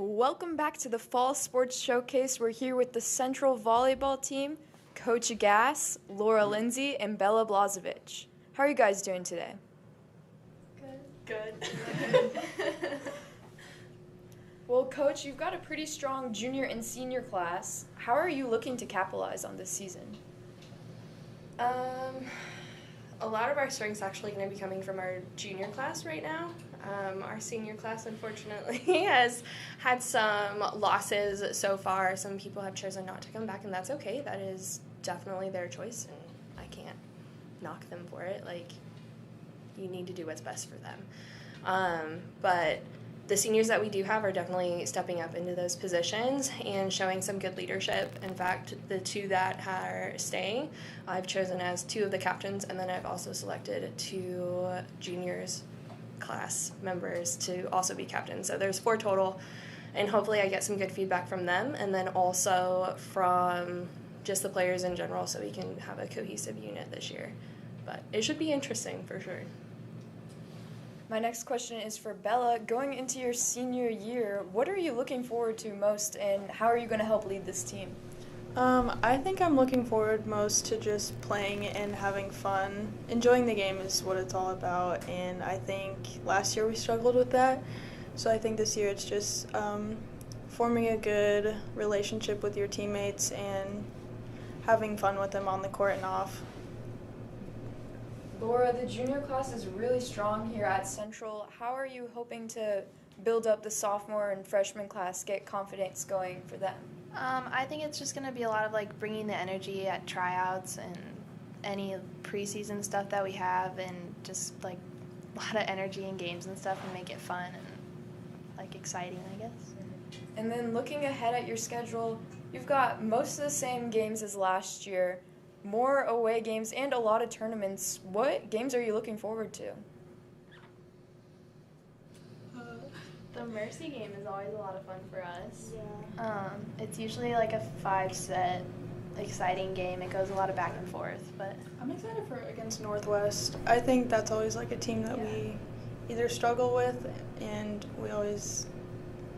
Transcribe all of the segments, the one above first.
Welcome back to the Fall Sports Showcase. We're here with the Central Volleyball team, Coach Gass, Laura Lindsay, and Bella Blazovic. How are you guys doing today? Good. Well, Coach, you've got a pretty strong junior and senior class. How are you looking to capitalize on this season? A lot of our strength's actually going to be coming from our junior class right now. Our senior class, unfortunately, has had some losses so far. Some people have chosen not to come back, and that's okay. That is definitely their choice, and I can't knock them for it. You need to do what's best for them. But the seniors that we do have are definitely stepping up into those positions and showing some good leadership. In fact, the two that are staying, I've chosen as two of the captains, and then I've also selected two juniors class members to also be captains. So there's 4 total, and hopefully I get some good feedback from them, and then also from just the players in general, so we can have a cohesive unit this year. But it should be interesting for sure. My next question is for Bella. Going into your senior year, what are you looking forward to most, and how are you going to help lead this team? I think I'm looking forward most to just playing and having fun. Enjoying the game is what it's all about, and I think last year we struggled with that. So I think this year it's just forming a good relationship with your teammates and having fun with them on the court and off. Laura, the junior class is really strong here at Central. How are you hoping to build up the sophomore and freshman class, get confidence going for them? I think it's just going to be a lot of bringing the energy at tryouts and any preseason stuff that we have, and just a lot of energy in games and stuff, and make it fun and exciting, I guess. And then looking ahead at your schedule, you've got most of the same games as last year, more away games, and a lot of tournaments. What games are you looking forward to? The Mercy game is always a lot of fun for us. Yeah. It's usually a 5-set exciting game. It goes a lot of back and forth, but I'm excited for against Northwest. I think that's always a team that we either struggle with, and we always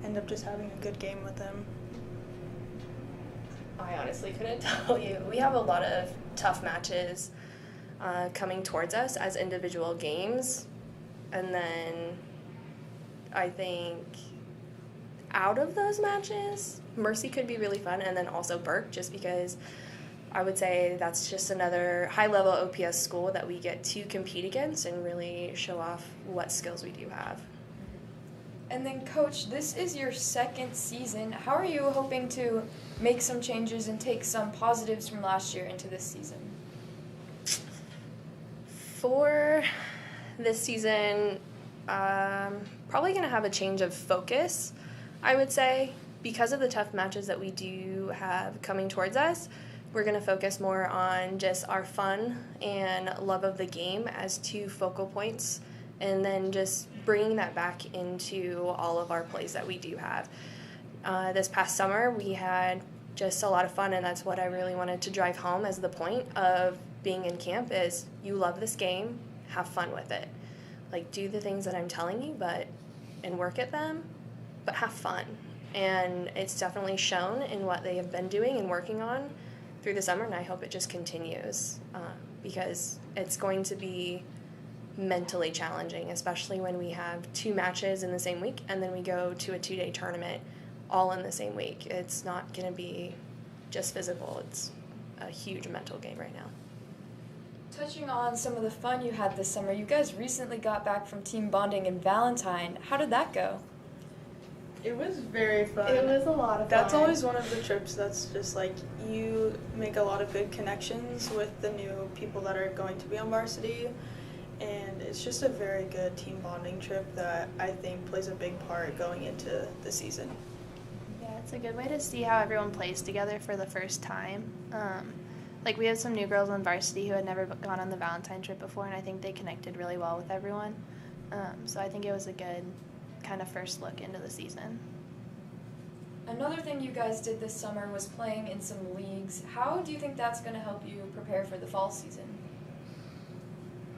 end up just having a good game with them. I honestly couldn't tell you. We have a lot of tough matches coming towards us as individual games, and then I think out of those matches, Mercy could be really fun, and then also Burke, just because I would say that's just another high-level OPS school that we get to compete against and really show off what skills we do have. And then, Coach, this is your second season. How are you hoping to make some changes and take some positives from last year into this season? For this season, probably going to have a change of focus, I would say. Because of the tough matches that we do have coming towards us, we're going to focus more on just our fun and love of the game as 2 focal points, and then just bringing that back into all of our plays that we do have. This past summer, we had just a lot of fun, and that's what I really wanted to drive home as the point of being in camp is you love this game, have fun with it. Do the things that I'm telling you, and work at them, but have fun. And it's definitely shown in what they have been doing and working on through the summer, and I hope it just continues because it's going to be mentally challenging, especially when we have 2 matches in the same week and then we go to a 2-day tournament all in the same week. It's not going to be just physical. It's a huge mental game right now. Touching on some of the fun you had this summer, you guys recently got back from team bonding in Valentine. How did that go? It was very fun. it was a lot of fun. That's always one of the trips that's just you make a lot of good connections with the new people that are going to be on varsity, and it's just a very good team bonding trip that I think plays a big part going into the season. Yeah, it's a good way to see how everyone plays together for the first time. We have some new girls on varsity who had never gone on the Valentine trip before, and I think they connected really well with everyone. So I think it was a good kind of first look into the season. Another thing you guys did this summer was playing in some leagues. How do you think that's going to help you prepare for the fall season?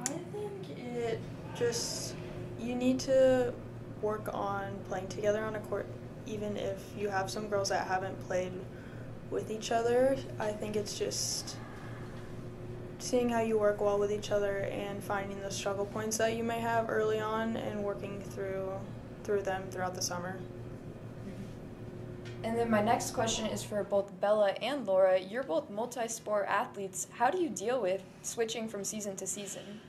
I think it just, you need to work on playing together on a court even if you have some girls that haven't played with each other, I think it's just seeing how you work well with each other and finding the struggle points that you may have early on and working through them throughout the summer. And then my next question is for both Bella and Laura. You're both multi-sport athletes. How do you deal with switching from season to season?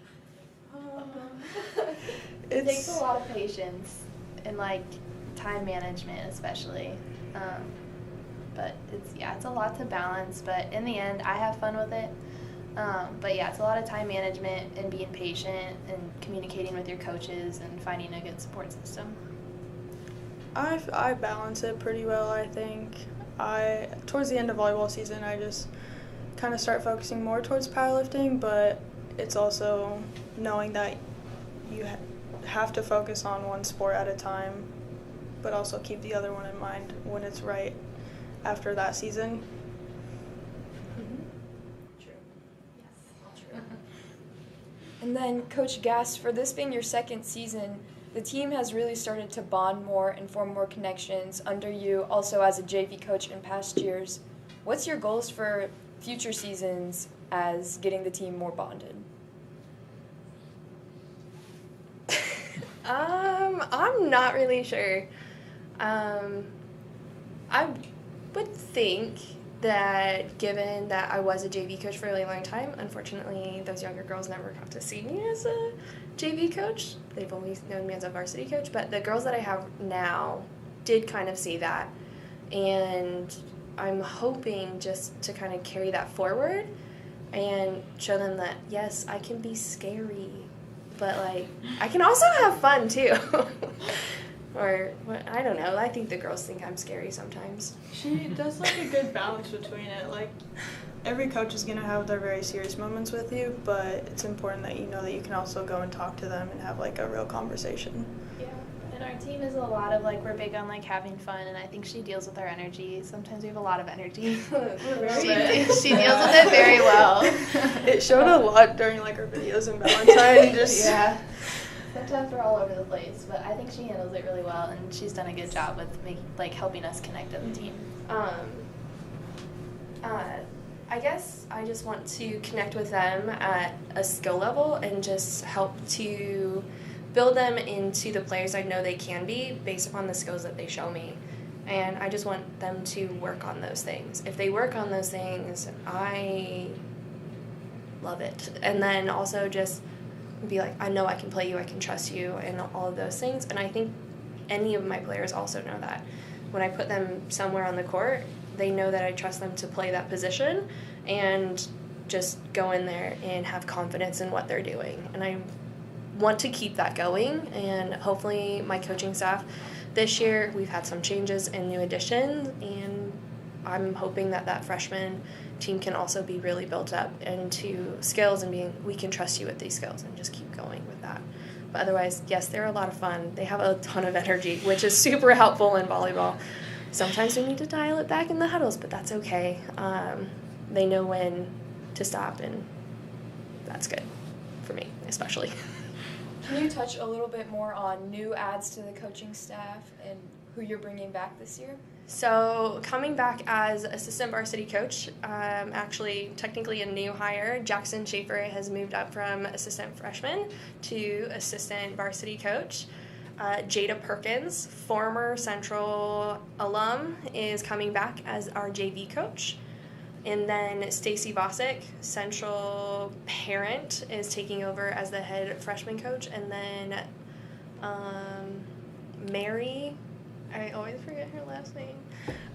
It takes a lot of patience and time management especially. But it's a lot to balance, but in the end I have fun with it. But yeah, it's a lot of time management and being patient and communicating with your coaches and finding a good support system. I balance it pretty well, I think. Towards the end of volleyball season, I just kind of start focusing more towards powerlifting, but it's also knowing that you have to focus on one sport at a time, but also keep the other one in mind when it's right after that season. True. Yes, true. And then, Coach Gass, for this being your second season, the team has really started to bond more and form more connections under you, also as a JV coach in past years. What's your goals for future seasons as getting the team more bonded? I'm not really sure. I would think that given that I was a JV coach for a really long time, unfortunately those younger girls never got to see me as a JV coach. They've always known me as a varsity coach, but the girls that I have now did kind of see that, and I'm hoping just to kind of carry that forward and show them that yes, I can be scary, but I can also have fun too. Or I don't know. I think the girls think I'm scary sometimes. She does a good balance between it. Every coach is going to have their very serious moments with you, but it's important that you know that you can also go and talk to them and have a real conversation. Yeah, and our team is a lot of we're big on having fun, and I think she deals with our energy. Sometimes we have a lot of energy. She deals with it very well. It showed a lot during her videos in Valentine. Yeah. Sometimes we're all over the place, but I think she handles it really well, and she's done a good job with helping us connect as a team. I guess I just want to connect with them at a skill level and just help to build them into the players I know they can be based upon the skills that they show me. And I just want them to work on those things. If they work on those things, I love it. And then also just be I know I can play you, I can trust you, and all of those things. And I think any of my players also know that. When I put them somewhere on the court, they know that I trust them to play that position and just go in there and have confidence in what they're doing. And I want to keep that going, and hopefully my coaching staff this year, we've had some changes and new additions, and I'm hoping that freshman team can also be really built up into skills and we can trust you with these skills and just keep going with that. But otherwise, yes, they're a lot of fun. They have a ton of energy, which is super helpful in volleyball. Sometimes we need to dial it back in the huddles, but that's okay. They know when to stop, and that's good for me, especially. Can you touch a little bit more on new adds to the coaching staff and who you're bringing back this year? So coming back as assistant varsity coach, actually technically a new hire. Jackson Schaefer has moved up from assistant freshman to assistant varsity coach. Jada Perkins, former Central alum, is coming back as our JV coach. And then Stacy Vosick, Central parent, is taking over as the head freshman coach. And then Mary, I always forget her last name.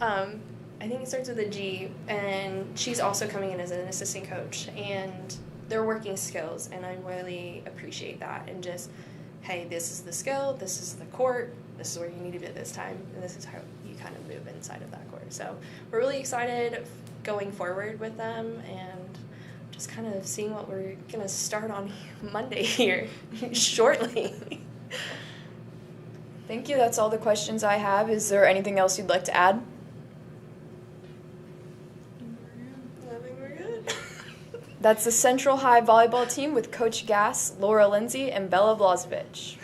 I think it starts with a G, and she's also coming in as an assistant coach. And they're working skills, and I really appreciate that. And just, hey, this is the skill, this is the court, this is where you need to be at this time, and this is how you kind of move inside of that court. So we're really excited going forward with them, and just kind of seeing what we're going to start on Monday here shortly. Thank you. That's all the questions I have. Is there anything else you'd like to add? I think we're good. That's the Central High volleyball team with Coach Gass, Laura Lindsay, and Bella Vlazovic.